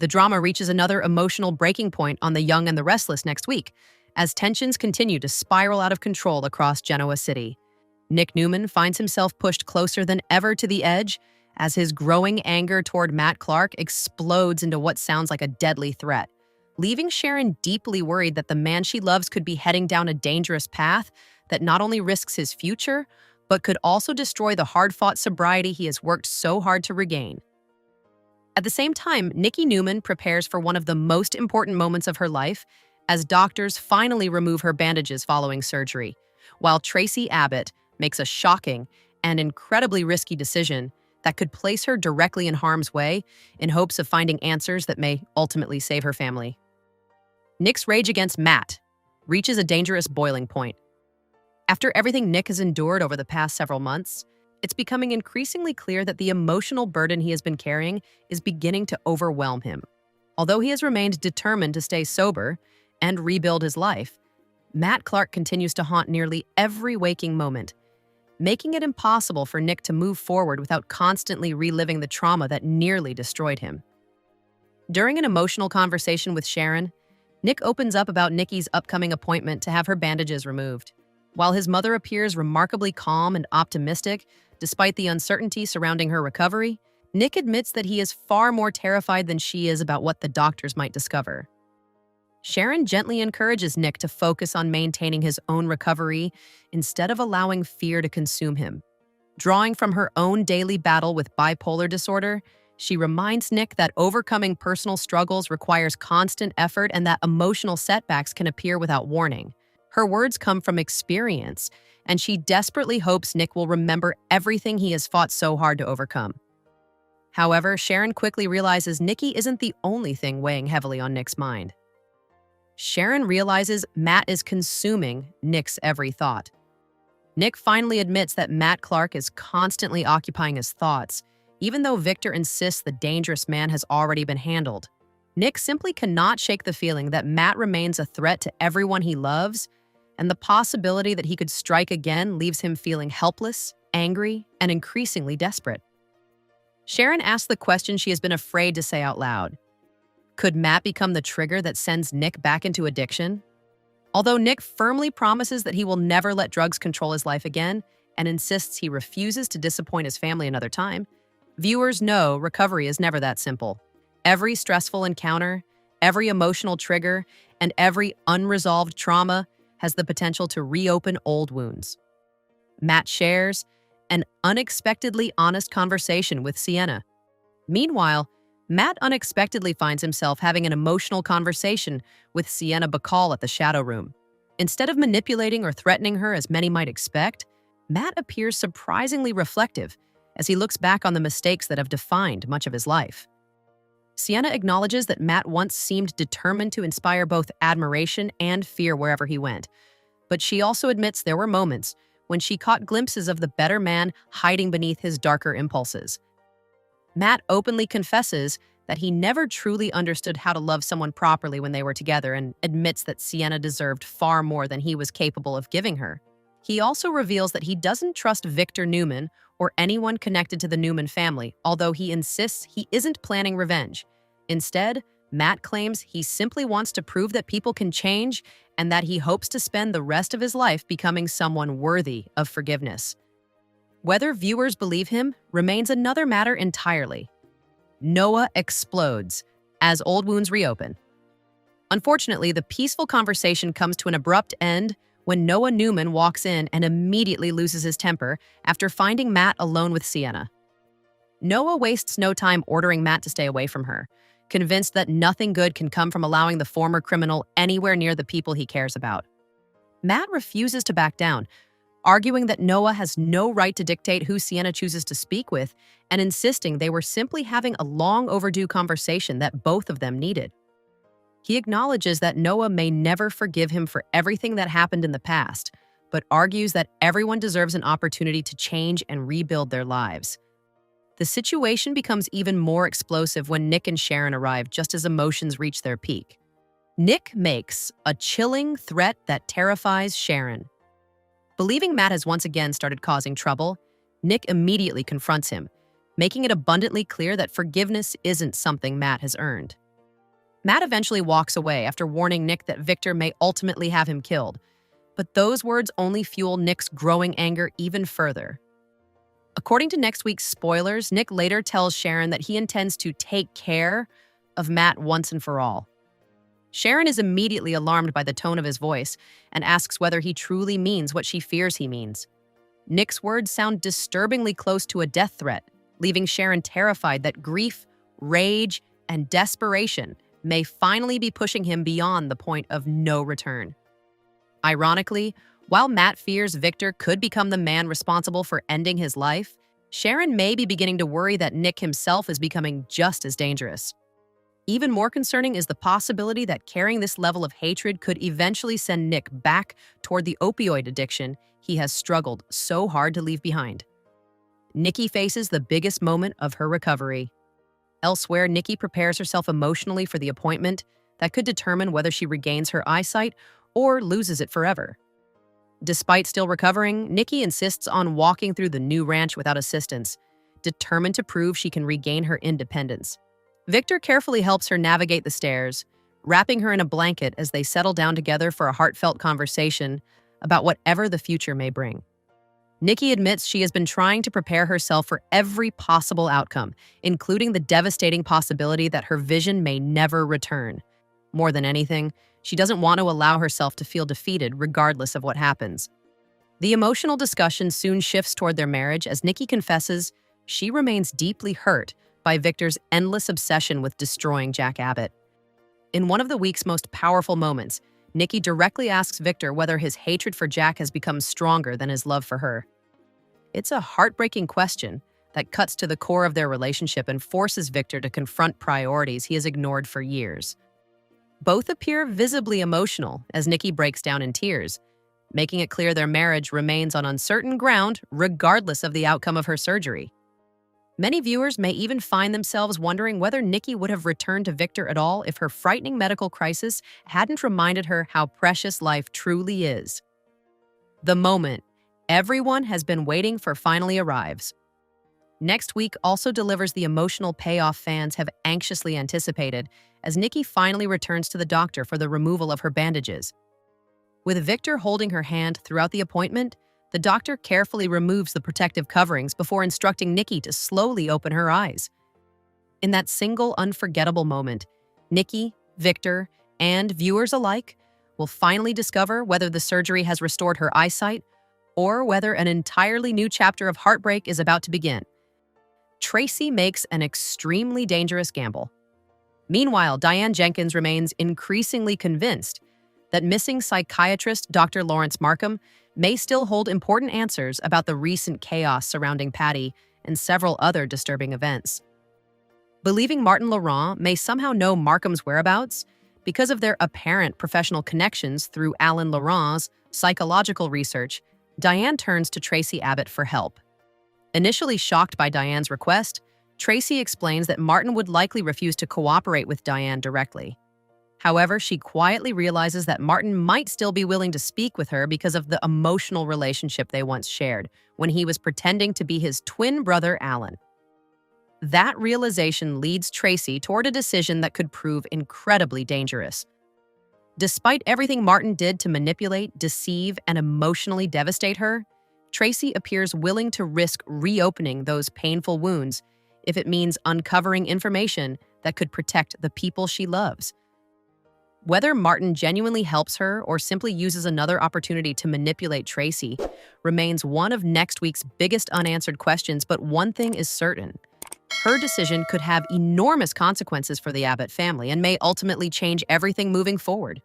The drama reaches another emotional breaking point on The Young and the Restless next week, as tensions continue to spiral out of control across Genoa City. Nick Newman finds himself pushed closer than ever to the edge as his growing anger toward Matt Clark explodes into what sounds like a deadly threat, leaving Sharon deeply worried that the man she loves could be heading down a dangerous path that not only risks his future, but could also destroy the hard-fought sobriety he has worked so hard to regain. At the same time, Nikki Newman prepares for one of the most important moments of her life as doctors finally remove her bandages following surgery, while Traci Abbott makes a shocking and incredibly risky decision that could place her directly in harm's way in hopes of finding answers that may ultimately save her family. Nick's rage against Matt reaches a dangerous boiling point. After everything Nick has endured over the past several months, it's becoming increasingly clear that the emotional burden he has been carrying is beginning to overwhelm him. Although he has remained determined to stay sober and rebuild his life, Matt Clark continues to haunt nearly every waking moment, making it impossible for Nick to move forward without constantly reliving the trauma that nearly destroyed him. During an emotional conversation with Sharon, Nick opens up about Nikki's upcoming appointment to have her bandages removed. While his mother appears remarkably calm and optimistic, despite the uncertainty surrounding her recovery, Nick admits that he is far more terrified than she is about what the doctors might discover. Sharon gently encourages Nick to focus on maintaining his own recovery instead of allowing fear to consume him. Drawing from her own daily battle with bipolar disorder, she reminds Nick that overcoming personal struggles requires constant effort and that emotional setbacks can appear without warning. Her words come from experience, and she desperately hopes Nick will remember everything he has fought so hard to overcome. However, Sharon quickly realizes Nikki isn't the only thing weighing heavily on Nick's mind. Sharon realizes Matt is consuming Nick's every thought. Nick finally admits that Matt Clark is constantly occupying his thoughts, even though Victor insists the dangerous man has already been handled. Nick simply cannot shake the feeling that Matt remains a threat to everyone he loves, and the possibility that he could strike again leaves him feeling helpless, angry, and increasingly desperate. Sharon asks the question she has been afraid to say out loud. Could Matt become the trigger that sends Nick back into addiction? Although Nick firmly promises that he will never let drugs control his life again and insists he refuses to disappoint his family another time, viewers know recovery is never that simple. Every stressful encounter, every emotional trigger, and every unresolved trauma has the potential to reopen old wounds. Matt shares an unexpectedly honest conversation with Sienna. Meanwhile, Matt unexpectedly finds himself having an emotional conversation with Sienna Bacall at the Shadow Room. Instead of manipulating or threatening her as many might expect, Matt appears surprisingly reflective as he looks back on the mistakes that have defined much of his life. Sienna acknowledges that Matt once seemed determined to inspire both admiration and fear wherever he went, but she also admits there were moments when she caught glimpses of the better man hiding beneath his darker impulses. Matt openly confesses that he never truly understood how to love someone properly when they were together and admits that Sienna deserved far more than he was capable of giving her. He also reveals that he doesn't trust Victor Newman or anyone connected to the Newman family, although he insists he isn't planning revenge. Instead, Matt claims he simply wants to prove that people can change and that he hopes to spend the rest of his life becoming someone worthy of forgiveness. Whether viewers believe him remains another matter entirely. Noah explodes as old wounds reopen. Unfortunately, the peaceful conversation comes to an abrupt end when Noah Newman walks in and immediately loses his temper after finding Matt alone with Sienna. Noah wastes no time ordering Matt to stay away from her, convinced that nothing good can come from allowing the former criminal anywhere near the people he cares about. Matt refuses to back down, arguing that Noah has no right to dictate who Sienna chooses to speak with and insisting they were simply having a long overdue conversation that both of them needed. He acknowledges that Noah may never forgive him for everything that happened in the past, but argues that everyone deserves an opportunity to change and rebuild their lives. The situation becomes even more explosive when Nick and Sharon arrive just as emotions reach their peak. Nick makes a chilling threat that terrifies Sharon. Believing Matt has once again started causing trouble, Nick immediately confronts him, making it abundantly clear that forgiveness isn't something Matt has earned. Matt eventually walks away after warning Nick that Victor may ultimately have him killed, but those words only fuel Nick's growing anger even further. According to next week's spoilers, Nick later tells Sharon that he intends to take care of Matt once and for all. Sharon is immediately alarmed by the tone of his voice and asks whether he truly means what she fears he means. Nick's words sound disturbingly close to a death threat, leaving Sharon terrified that grief, rage, and desperation may finally be pushing him beyond the point of no return. Ironically, while Matt fears Victor could become the man responsible for ending his life, Sharon may be beginning to worry that Nick himself is becoming just as dangerous. Even more concerning is the possibility that carrying this level of hatred could eventually send Nick back toward the opioid addiction he has struggled so hard to leave behind. Nikki faces the biggest moment of her recovery. Elsewhere, Nikki prepares herself emotionally for the appointment that could determine whether she regains her eyesight or loses it forever. Despite still recovering, Nikki insists on walking through the new ranch without assistance, determined to prove she can regain her independence. Victor carefully helps her navigate the stairs, wrapping her in a blanket as they settle down together for a heartfelt conversation about whatever the future may bring. Nikki admits she has been trying to prepare herself for every possible outcome, including the devastating possibility that her vision may never return. More than anything, she doesn't want to allow herself to feel defeated regardless of what happens. The emotional discussion soon shifts toward their marriage as Nikki confesses she remains deeply hurt by Victor's endless obsession with destroying Jack Abbott. In one of the week's most powerful moments, Nikki directly asks Victor whether his hatred for Jack has become stronger than his love for her. It's a heartbreaking question that cuts to the core of their relationship and forces Victor to confront priorities he has ignored for years. Both appear visibly emotional as Nikki breaks down in tears, making it clear their marriage remains on uncertain ground regardless of the outcome of her surgery. Many viewers may even find themselves wondering whether Nikki would have returned to Victor at all if her frightening medical crisis hadn't reminded her how precious life truly is. The moment everyone has been waiting for finally arrives. Next week also delivers the emotional payoff fans have anxiously anticipated as Nikki finally returns to the doctor for the removal of her bandages. With Victor holding her hand throughout the appointment, the doctor carefully removes the protective coverings before instructing Nikki to slowly open her eyes. In that single unforgettable moment, Nikki, Victor, and viewers alike will finally discover whether the surgery has restored her eyesight or whether an entirely new chapter of heartbreak is about to begin. Traci makes an extremely dangerous gamble. Meanwhile, Diane Jenkins remains increasingly convinced that missing psychiatrist Dr. Lawrence Markham may still hold important answers about the recent chaos surrounding Patty and several other disturbing events. Believing Martin Laurent may somehow know Markham's whereabouts because of their apparent professional connections through Alan Laurent's psychological research, Diane turns to Traci Abbott for help. Initially shocked by Diane's request, Traci explains that Martin would likely refuse to cooperate with Diane directly. However, she quietly realizes that Martin might still be willing to speak with her because of the emotional relationship they once shared when he was pretending to be his twin brother, Alan. That realization leads Traci toward a decision that could prove incredibly dangerous. Despite everything Martin did to manipulate, deceive, and emotionally devastate her, Traci appears willing to risk reopening those painful wounds if it means uncovering information that could protect the people she loves. Whether Martin genuinely helps her or simply uses another opportunity to manipulate Traci remains one of next week's biggest unanswered questions, but one thing is certain. Her decision could have enormous consequences for the Abbott family and may ultimately change everything moving forward.